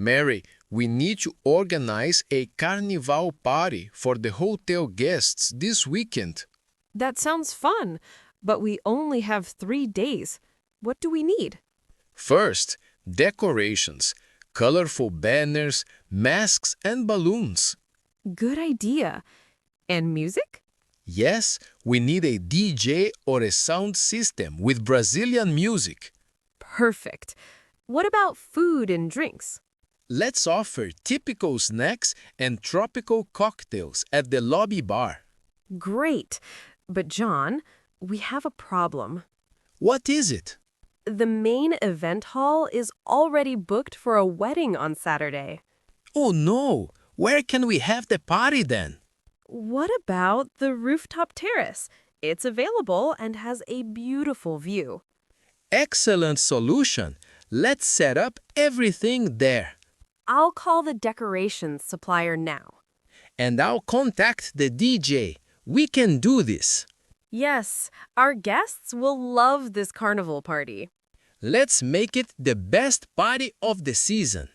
Mary, we need to organize a Carnival party for the hotel guests this weekend. That sounds fun, but we only have 3 days. What do we need? First, decorations, colorful banners, masks, and balloons. Good idea. And music? Yes, we need a DJ or a sound system with Brazilian music. Perfect. What about food and drinks? Let's offer typical snacks and tropical cocktails at the lobby bar. Great. But John, we have a problem. What is it? The main event hall is already booked for a wedding on Saturday. Oh no! Where can we have the party then? What about the rooftop terrace? It's available and has a beautiful view. Excellent solution. Let's set up everything there. I'll call the decorations supplier now. And I'll contact the DJ. We can do this. Yes, our guests will love this carnival party. Let's make it the best party of the season.